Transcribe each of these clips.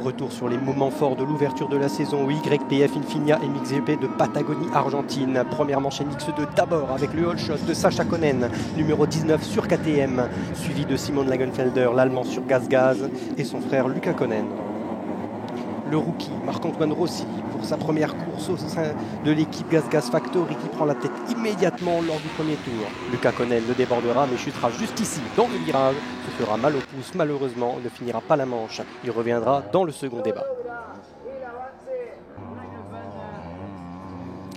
Retour sur les moments forts de l'ouverture de la saison où YPF Infinia MXGP de Patagonie Argentine. Première manche MX2 d'abord avec le all shot de Sacha Konen, numéro 19 sur KTM, suivi de Simon Lagenfelder, l'Allemand sur Gaz et son frère Luca Konen. Le rookie Marc-Antoine Rossi pour sa première course au sein de l'équipe Gaz Factory qui prend la tête immédiatement lors du premier tour. Luca Konen le débordera mais chutera juste ici dans le virage, se fera mal au pouce, malheureusement ne finira pas la manche. Il reviendra dans le second débat.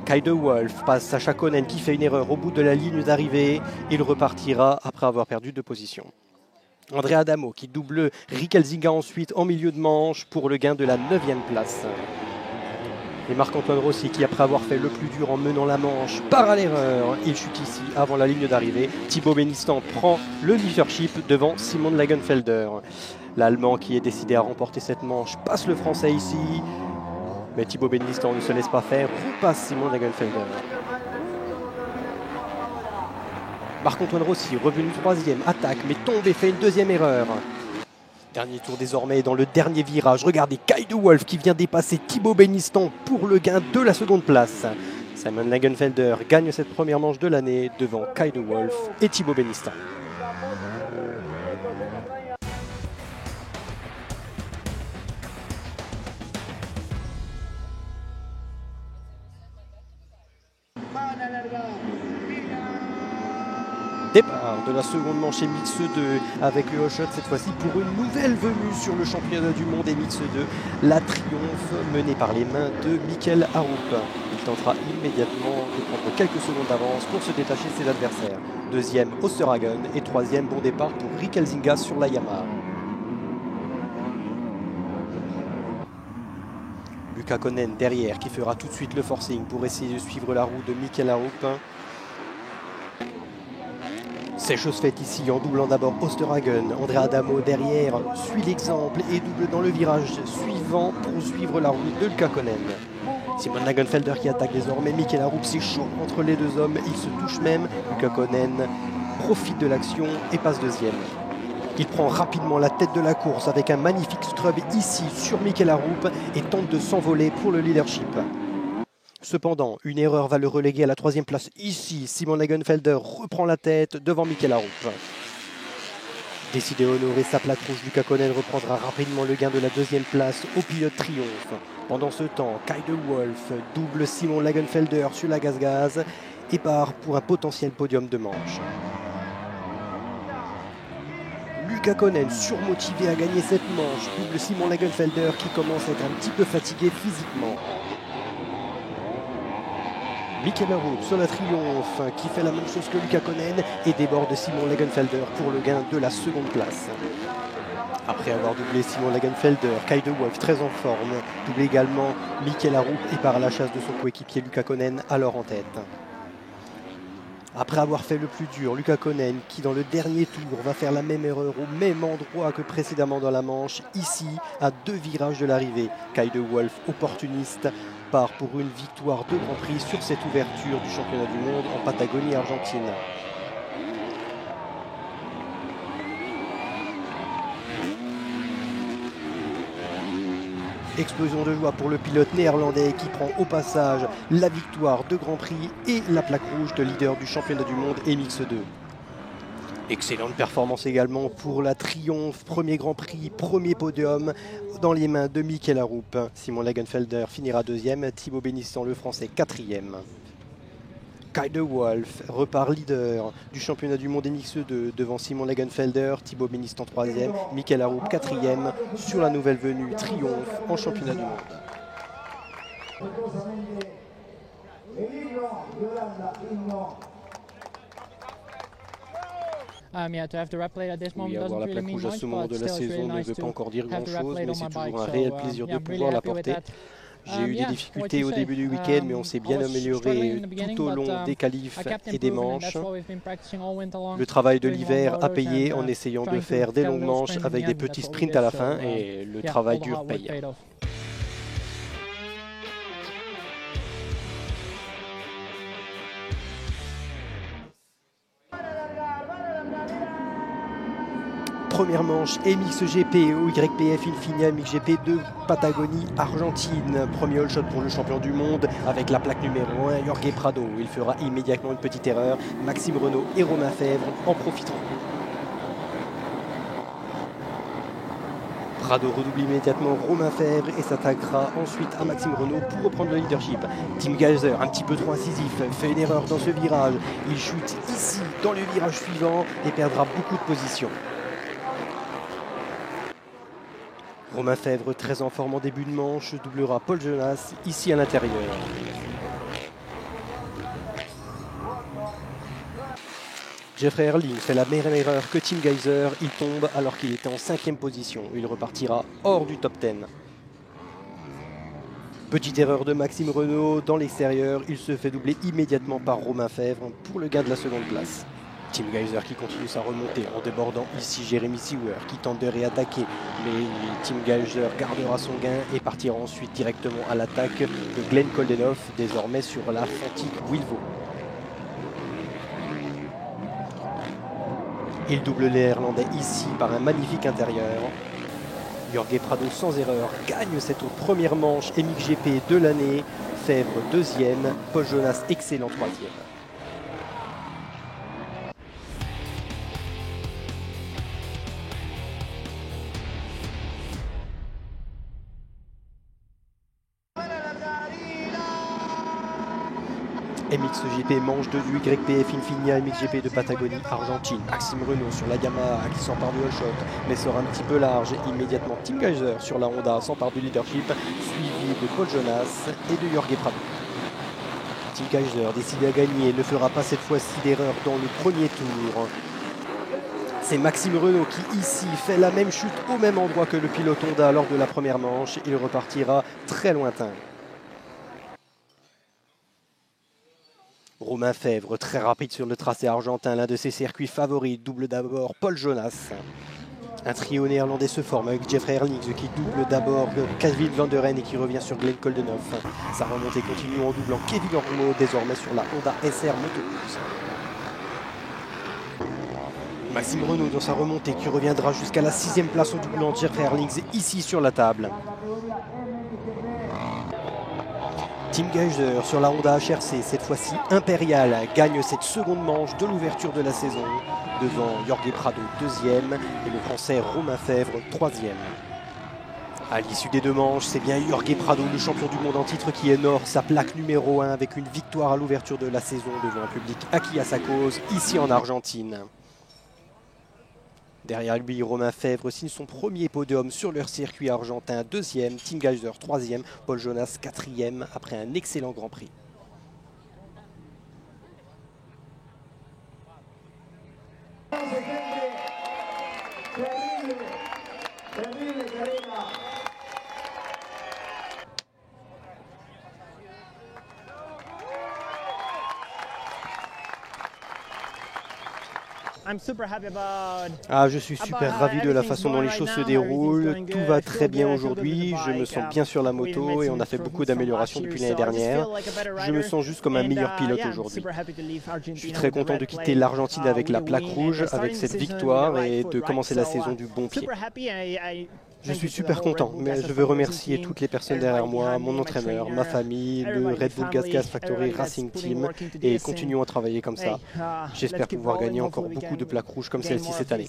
Kay de Wolf passe Sacha Konen qui fait une erreur au bout de la ligne d'arrivée. Il repartira après avoir perdu 2 positions. André Adamo qui double Rick Elzinga ensuite en milieu de manche pour le gain de la 9e place. Et Marc-Antoine Rossi qui, après avoir fait le plus dur en menant la manche, part à l'erreur. Il chute ici avant la ligne d'arrivée. Thibaut Benistant prend le leadership devant Simon Lagenfelder. L'Allemand qui est décidé à remporter cette manche passe le Français ici. Mais Thibaut Benistant ne se laisse pas faire, repasse Simon Lagenfelder. Marc-Antoine Rossi, revenu 3e, attaque, mais tombe et fait une 2e erreur. Dernier tour désormais dans le dernier virage. Regardez Kay de Wolf qui vient dépasser Thibaut Benistant pour le gain de la seconde place. Simon Lagenfelder gagne cette première manche de l'année devant Kay de Wolf et Thibaut Benistant. Départ de la seconde manche MX2 avec le hot-shot cette fois-ci pour une nouvelle venue sur le championnat du monde MX2. La Triomphe menée par les mains de Mikel Arup. Il tentera immédiatement de prendre quelques secondes d'avance pour se détacher de ses adversaires. 2e Osterhagen et 3e bon départ pour Rick Elzinga sur la Yamaha. Luca Konen derrière qui fera tout de suite le forcing pour essayer de suivre la roue de Mikel Arup. C'est chose faite ici en doublant d'abord Osterhagen. André Adamo derrière suit l'exemple et double dans le virage suivant pour suivre la route de Luca Konen. Simon Lagenfelder qui attaque désormais. Mikel Arup, c'est chaud entre les deux hommes. Ils se touchent même. Luca Konen profite de l'action et passe 2e. Il prend rapidement la tête de la course avec un magnifique scrub ici sur Mikel Arup et tente de s'envoler pour le leadership. Cependant, une erreur va le reléguer à la 3e place. Ici, Simon Lagenfelder reprend la tête devant Mikel Arup. Décidé à honorer sa plaque rouge, Luca Konen reprendra rapidement le gain de la 2e place au pilote triomphe. Pendant ce temps, Kay de Wolf double Simon Lagenfelder sur la Gaz et part pour un potentiel podium de manche. Luca Konen, surmotivé à gagner cette manche, double Simon Lagenfelder qui commence à être un petit peu fatigué physiquement. Mikel Arup sur la Triomphe qui fait la même chose que Luca Konen et déborde Simon Lagenfelder pour le gain de la seconde place. Après avoir doublé Simon Lagenfelder, Kay de Wolf très en forme, double également Mikel Arup et part à la chasse de son coéquipier Luca Konen alors en tête. Après avoir fait le plus dur, Luca Konen qui dans le dernier tour va faire la même erreur au même endroit que précédemment dans la manche, ici à 2 virages de l'arrivée. Kay de Wolf, opportuniste, part pour une victoire de Grand Prix sur cette ouverture du championnat du monde en Patagonie Argentine. Explosion de joie pour le pilote néerlandais qui prend au passage la victoire de Grand Prix et la plaque rouge de leader du championnat du monde MX2. Excellente performance également pour la Triomphe, premier Grand Prix, premier podium dans les mains de Mikel Arup. Simon Lagenfelder finira 2e, Thibaut Benistant le français 4e. Kay de Wolf repart leader du championnat du monde MX2 devant Simon Lagenfelder, Thibaut Benistant 3e, Mikel Arup 4e sur la nouvelle venue Triomphe en championnat du monde. Oui, avoir la plaque rouge à ce moment de la saison ne veut pas encore dire grand-chose, mais c'est toujours un réel plaisir de pouvoir la porter. J'ai eu des difficultés au début du week-end, mais on s'est bien amélioré tout au long des qualifs et des manches. Le travail de l'hiver a payé en essayant de faire des longues manches avec des petits sprints à la fin, et le travail dur paye. première manche MXGP au YPF Infinia MXGP de Patagonie, Argentine. Premier all shot pour le champion du monde avec la plaque numéro 1, Jorge Prado. Il fera immédiatement une petite erreur. Maxime Renaud et Romain Fèvre en profiteront. Prado redouble immédiatement Romain Fèvre et s'attaquera ensuite à Maxime Renaud pour reprendre le leadership. Tim Gajser, un petit peu trop incisif, fait une erreur dans ce virage. Il chute ici dans le virage suivant et perdra beaucoup de position. Romain Fèvre, très en forme en début de manche, doublera Paul Jonas ici à l'intérieur. Jeffrey Herling fait la même erreur que Tim Gajser, il tombe alors qu'il était en 5e position. Il repartira hors du top 10. Petite erreur de Maxime Renaud dans l'extérieur, il se fait doubler immédiatement par Romain Fèvre pour le gain de la seconde place. Tim Gajser qui continue sa remontée en débordant ici Jérémy Sewer qui tente de réattaquer, mais Tim Gajser gardera son gain et partira ensuite directement à l'attaque de Glenn Koldenhoff, désormais sur la Fantique Wilvo. Il double les Néerlandais ici par un magnifique intérieur. Jorge Prado sans erreur gagne cette première manche MXGP de l'année. Fèvre deuxième, Paul Jonas excellent troisième. MXGP manche de YPF Infinia MXGP de Patagonie, Argentine. Maxime Renaud sur la Yamaha qui s'empare du all shot mais sort un petit peu large. Immédiatement Tim Gajser sur la Honda s'empare du leadership suivi de Paul Jonas et de Jorge Prado. Tim Gajser décidé à gagner ne fera pas cette fois-ci d'erreur dans le premier tour. C'est Maxime Renaud qui ici fait la même chute au même endroit que le pilote Honda lors de la première manche. Il repartira très lointain. Romain Fèvre, très rapide sur le tracé argentin, l'un de ses circuits favoris, double d'abord Paul Jonas. Un trio néerlandais se forme avec Jeffrey Herling qui double d'abord Kevin Van Der Ven et qui revient sur Glenn Koldenhoff. Sa remontée continue en doublant Kevin Ormo, désormais sur la Honda SR Moto2. Maxime Renaud dans sa remontée qui reviendra jusqu'à la 6e place en doublant Jeffrey Herling ici sur la table. Tim Gajser sur la Honda HRC, cette fois-ci impériale, gagne cette seconde manche de l'ouverture de la saison devant Jorge Prado, deuxième, et le français Romain Fèvre, troisième. À l'issue des deux manches, c'est bien Jorge Prado, le champion du monde en titre, qui honore sa plaque numéro 1 avec une victoire à l'ouverture de la saison devant un public acquis à sa cause, ici en Argentine. Derrière lui, Romain Fèvre signe son premier podium sur leur circuit argentin, deuxième, Tim Gajser troisième, Paul Jonas quatrième après un excellent Grand Prix. Je suis super ravi de la façon dont les choses se déroulent. Tout va très bien aujourd'hui. Je me sens bien sur la moto et on a fait beaucoup d'améliorations depuis l'année dernière. Je me sens juste comme un meilleur pilote aujourd'hui. Je suis très content de quitter l'Argentine avec la plaque rouge, avec cette victoire et de commencer la saison du bon pied. Je suis super content, mais je veux remercier toutes les personnes derrière moi, mon entraîneur, ma famille, le Red Bull Gas Gas Factory Racing Team, et continuons à travailler comme ça. J'espère pouvoir gagner encore beaucoup de plaques rouges comme celle-ci cette année.